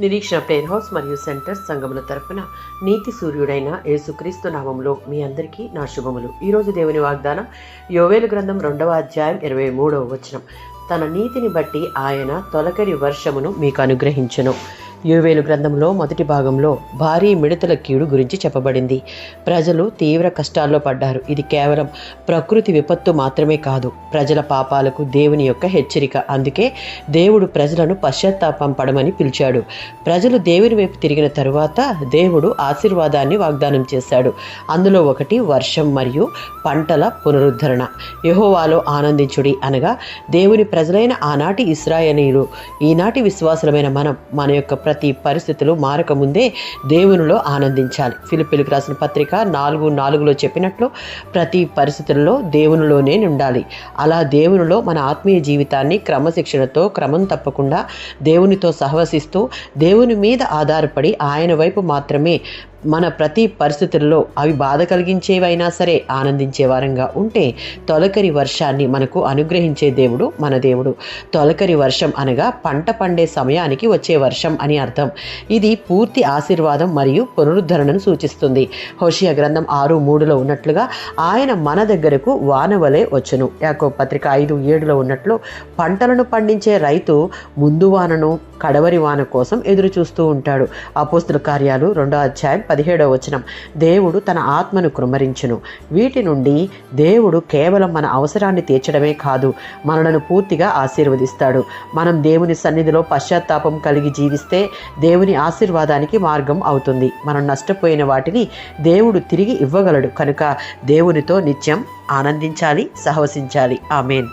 నిరీక్షణ prayer house మరియు centre సంఘముల తరపున నీతి సూర్యుడైన యేసుక్రీస్తు నామంలో మీ అందరికీ నా శుభములు. ఈరోజు దేవుని వాగ్దానం యోవేలు గ్రంథం 2వ అధ్యాయం 23వ వచనం. తన నీతిని బట్టి ఆయన తొలకరి వర్షమును మీకు అనుగ్రహించెను. యోవేలు గ్రంథంలో మొదటి భాగంలో భారీ మిడతల కీడు గురించి చెప్పబడింది. ప్రజలు తీవ్ర కష్టాల్లో పడ్డారు. ఇది కేవలం ప్రకృతి విపత్తు మాత్రమే కాదు, ప్రజల పాపాలకు దేవుని యొక్క హెచ్చరిక. అందుకే దేవుడు ప్రజలను పశ్చాత్తాపం పడమని పిలిచాడు. ప్రజలు దేవుని వైపు తిరిగిన తరువాత దేవుడు ఆశీర్వాదాన్ని వాగ్దానం చేశాడు. అందులో ఒకటి వర్షం మరియు పంటల పునరుద్ధరణ. యెహోవాలో ఆనందించుడి అనగా దేవుని ప్రజలైన ఆనాటి ఇశ్రాయేలీయులు, ఈనాటి విశ్వాసులమైన మన యొక్క ప్రతి పరిస్థితులు మారకముందే దేవునిలో ఆనందించాలి. ఫిలిప్పీలకు రాసిన పత్రిక 4:4 చెప్పినట్లు ప్రతి పరిస్థితుల్లో దేవునిలోనే ఉండాలి. అలా దేవునిలో మన ఆత్మీయ జీవితాన్ని క్రమశిక్షణతో క్రమం తప్పకుండా దేవునితో సహవసిస్తూ దేవుని మీద ఆధారపడి ఆయన వైపు మాత్రమే మన ప్రతి పరిస్థితుల్లో అవి బాధ కలిగించేవైనా సరే ఆనందించే వారంగా ఉంటే తొలకరి వర్షాన్ని మనకు అనుగ్రహించే దేవుడు మన దేవుడు. తొలకరి వర్షం అనగా పంట పండే సమయానికి వచ్చే వర్షం అని అర్థం. ఇది పూర్తి ఆశీర్వాదం మరియు పునరుద్ధరణను సూచిస్తుంది. హోషేయ గ్రంథం 6:3 ఉన్నట్లుగా ఆయన మన దగ్గరకు వాన వలె వచ్చును. యాకోబు పత్రిక 5:7 ఉన్నట్లు పంటలను పండించే రైతు ముందు వానను కడవరి వాన కోసం ఎదురు చూస్తూ ఉంటాడు. అపోస్తుల కార్యాలు 2వ అధ్యాయం 17వ వచనం. దేవుడు తన ఆత్మను కృమ్మరించును. వీటి నుండి దేవుడు కేవలం మన అవసరాన్ని తీర్చడమే కాదు, మనలను పూర్తిగా ఆశీర్వదిస్తాడు. మనం దేవుని సన్నిధిలో పశ్చాత్తాపం కలిగి జీవిస్తే దేవుని ఆశీర్వాదానికి మార్గం అవుతుంది. మనం నష్టపోయిన వాటిని దేవుడు తిరిగి ఇవ్వగలడు. కనుక దేవునితో నిత్యం ఆనందించాలి, సహవసించాలి. ఆమేన్.